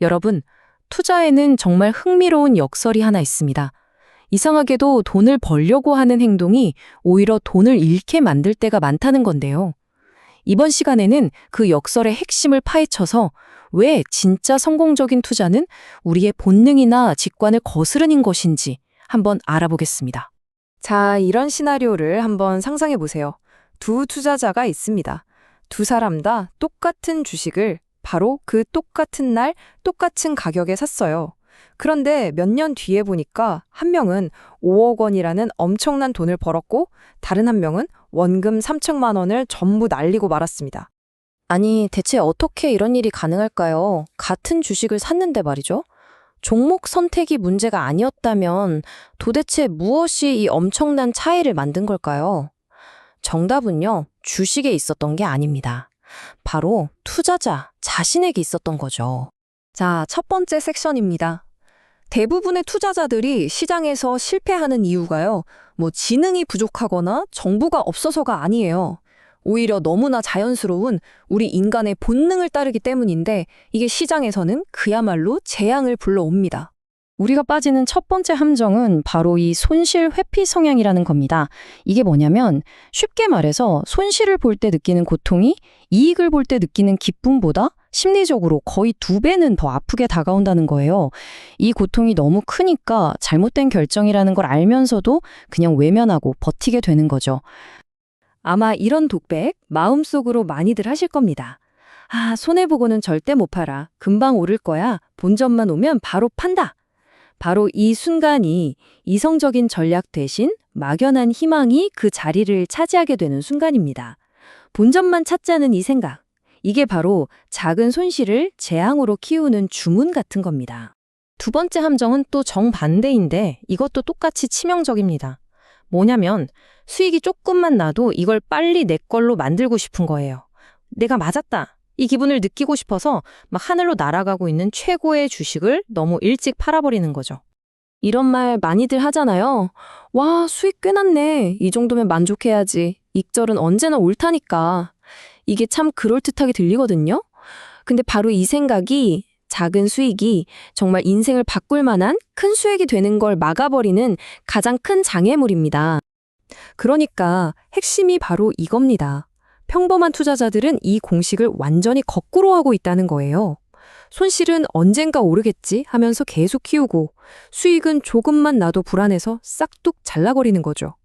여러분, 투자에는 정말 흥미로운 역설이 하나 있습니다. 이상하게도 돈을 벌려고 하는 행동이 오히려 돈을 잃게 만들 때가 많다는 건데요. 이번 시간에는 그 역설의 핵심을 파헤쳐서 왜 진짜 성공적인 투자는 우리의 본능이나 직관을 거스르는 것인지 한번 알아보겠습니다. 자, 이런 시나리오를 한번 상상해 보세요. 두 투자자가 있습니다. 두 사람 다 똑같은 주식을 바로 그 똑같은 날 똑같은 가격에 샀어요. 그런데 몇 년 뒤에 보니까 한 명은 5억 원이라는 엄청난 돈을 벌었고 다른 한 명은 원금 3천만 원을 전부 날리고 말았습니다. 아니, 대체 어떻게 이런 일이 가능할까요? 같은 주식을 샀는데 말이죠. 종목 선택이 문제가 아니었다면 도대체 무엇이 이 엄청난 차이를 만든 걸까요? 정답은요, 주식에 있었던 게 아닙니다. 바로 투자자 자신에게 있었던 거죠. 자, 첫 번째 섹션입니다. 대부분의 투자자들이 시장에서 실패하는 이유가요, 지능이 부족하거나 정보가 없어서가 아니에요. 오히려 너무나 자연스러운 우리 인간의 본능을 따르기 때문인데 이게 시장에서는 그야말로 재앙을 불러옵니다. 우리가 빠지는 첫 번째 함정은 바로 이 손실 회피 성향이라는 겁니다. 이게 뭐냐면 쉽게 말해서 손실을 볼 때 느끼는 고통이 이익을 볼 때 느끼는 기쁨보다 심리적으로 거의 2배는 더 아프게 다가온다는 거예요. 이 고통이 너무 크니까 잘못된 결정이라는 걸 알면서도 그냥 외면하고 버티게 되는 거죠. 아마 이런 독백 마음속으로 많이들 하실 겁니다. 아, 손해보고는 절대 못 팔아. 금방 오를 거야. 본전만 오면 바로 판다. 바로 이 순간이 이성적인 전략 대신 막연한 희망이 그 자리를 차지하게 되는 순간입니다. 본전만 찾자는 이 생각. 이게 바로 작은 손실을 재앙으로 키우는 주문 같은 겁니다. 두 번째 함정은 또 정반대인데 이것도 똑같이 치명적입니다. 뭐냐면 수익이 조금만 나도 이걸 빨리 내 걸로 만들고 싶은 거예요. 내가 맞았다. 이 기분을 느끼고 싶어서 막 하늘로 날아가고 있는 최고의 주식을 너무 일찍 팔아버리는 거죠. 이런 말 많이들 하잖아요. 와, 수익 꽤 났네. 이 정도면 만족해야지. 익절은 언제나 옳다니까. 이게 참 그럴듯하게 들리거든요. 근데 바로 이 생각이 작은 수익이 정말 인생을 바꿀 만한 큰 수익이 되는 걸 막아버리는 가장 큰 장애물입니다. 그러니까 핵심이 바로 이겁니다. 평범한 투자자들은 이 공식을 완전히 거꾸로 하고 있다는 거예요. 손실은 언젠가 오르겠지 하면서 계속 키우고 수익은 조금만 나도 불안해서 싹둑 잘라버리는 거죠.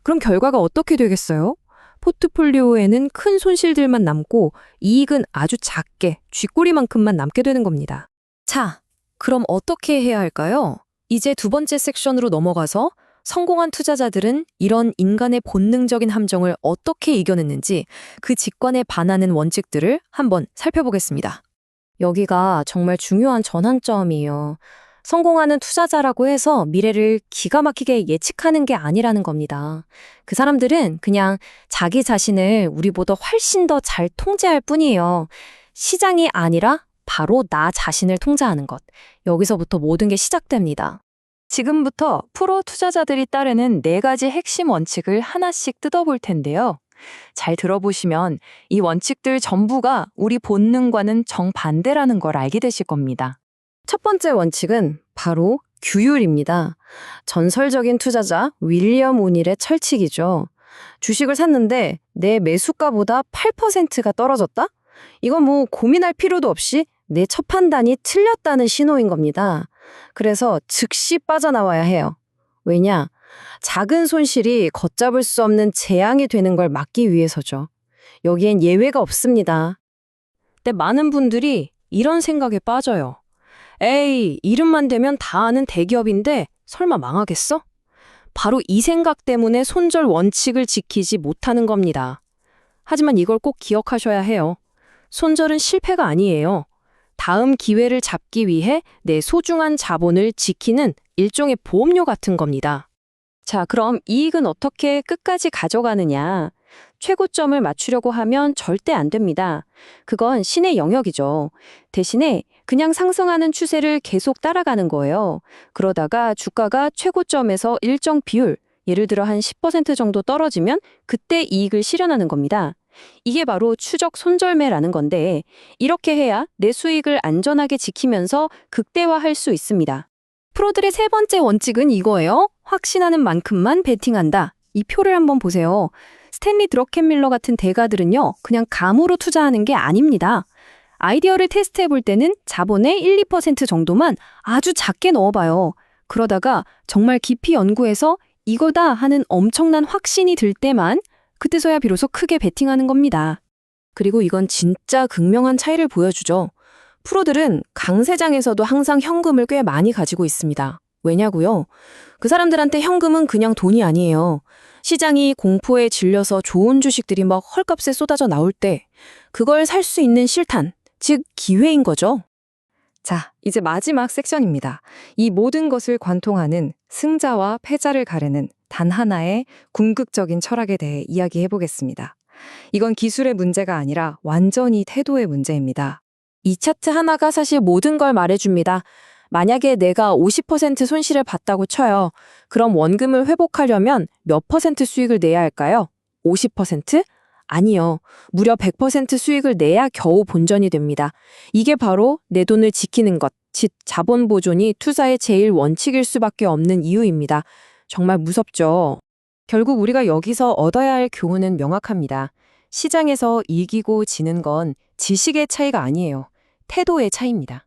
그럼 결과가 어떻게 되겠어요? 포트폴리오에는 큰 손실들만 남고 이익은 아주 작게 쥐꼬리만큼만 남게 되는 겁니다. 자, 그럼 어떻게 해야 할까요? 이제 두 번째 섹션으로 넘어가서 성공한 투자자들은 이런 인간의 본능적인 함정을 어떻게 이겨냈는지 그 직관에 반하는 원칙들을 한번 살펴보겠습니다. 여기가 정말 중요한 전환점이에요. 성공하는 투자자라고 해서 미래를 기가 막히게 예측하는 게 아니라는 겁니다. 그 사람들은 그냥 자기 자신을 우리보다 훨씬 더 잘 통제할 뿐이에요. 시장이 아니라 바로 나 자신을 통제하는 것. 여기서부터 모든 게 시작됩니다. 지금부터 프로 투자자들이 따르는 4가지 핵심 원칙을 하나씩 뜯어볼 텐데요. 잘 들어보시면 이 원칙들 전부가 우리 본능과는 정반대라는 걸 알게 되실 겁니다. 첫 번째 원칙은 바로 규율입니다. 전설적인 투자자 윌리엄 오닐의 철칙이죠. 주식을 샀는데 내 매수가보다 8%가 떨어졌다? 이건 고민할 필요도 없이 내 첫 판단이 틀렸다는 신호인 겁니다. 그래서 즉시 빠져나와야 해요. 왜냐? 작은 손실이 걷잡을 수 없는 재앙이 되는 걸 막기 위해서죠. 여기엔 예외가 없습니다. 근데 많은 분들이 이런 생각에 빠져요. 에이, 이름만 대면 다 아는 대기업인데 설마 망하겠어? 바로 이 생각 때문에 손절 원칙을 지키지 못하는 겁니다. 하지만 이걸 꼭 기억하셔야 해요. 손절은 실패가 아니에요. 다음 기회를 잡기 위해 내 소중한 자본을 지키는 일종의 보험료 같은 겁니다. 자, 그럼 이익은 어떻게 끝까지 가져가느냐? 최고점을 맞추려고 하면 절대 안 됩니다. 그건 신의 영역이죠. 대신에 그냥 상승하는 추세를 계속 따라가는 거예요. 그러다가 주가가 최고점에서 일정 비율, 예를 들어 한 10% 정도 떨어지면 그때 이익을 실현하는 겁니다. 이게 바로 추적 손절매라는 건데 이렇게 해야 내 수익을 안전하게 지키면서 극대화할 수 있습니다. 프로들의 세 번째 원칙은 이거예요. 확신하는 만큼만 베팅한다. 이 표를 한번 보세요. 스탠리 드러켄밀러 같은 대가들은요, 그냥 감으로 투자하는 게 아닙니다. 아이디어를 테스트해 볼 때는 자본의 1, 2% 정도만 아주 작게 넣어봐요. 그러다가 정말 깊이 연구해서 이거다 하는 엄청난 확신이 들 때만 그때서야 비로소 크게 베팅하는 겁니다. 그리고 이건 진짜 극명한 차이를 보여주죠. 프로들은 강세장에서도 항상 현금을 꽤 많이 가지고 있습니다. 왜냐고요? 그 사람들한테 현금은 그냥 돈이 아니에요. 시장이 공포에 질려서 좋은 주식들이 막 헐값에 쏟아져 나올 때 그걸 살 수 있는 실탄, 즉 기회인 거죠. 자, 이제 마지막 섹션입니다. 이 모든 것을 관통하는 승자와 패자를 가르는 단 하나의 궁극적인 철학에 대해 이야기해 보겠습니다. 이건 기술의 문제가 아니라 완전히 태도의 문제입니다. 이 차트 하나가 사실 모든 걸 말해줍니다. 만약에 내가 50% 손실을 봤다고 쳐요. 그럼 원금을 회복하려면 몇 퍼센트 수익을 내야 할까요? 50%? 아니요. 무려 100% 수익을 내야 겨우 본전이 됩니다. 이게 바로 내 돈을 지키는 것, 즉 자본 보존이 투자의 제일 원칙일 수밖에 없는 이유입니다. 정말 무섭죠? 결국 우리가 여기서 얻어야 할 교훈은 명확합니다. 시장에서 이기고 지는 건 지식의 차이가 아니에요. 태도의 차이입니다.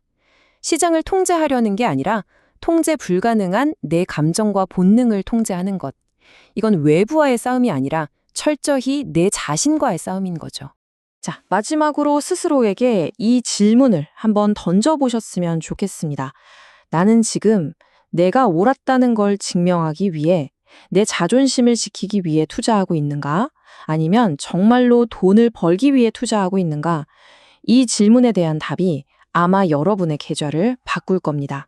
시장을 통제하려는 게 아니라 통제 불가능한 내 감정과 본능을 통제하는 것. 이건 외부와의 싸움이 아니라 철저히 내 자신과의 싸움인 거죠. 자, 마지막으로 스스로에게 이 질문을 한번 던져보셨으면 좋겠습니다. 나는 지금 내가 옳았다는 걸 증명하기 위해 내 자존심을 지키기 위해 투자하고 있는가? 아니면 정말로 돈을 벌기 위해 투자하고 있는가? 이 질문에 대한 답이 아마 여러분의 계좌를 바꿀 겁니다.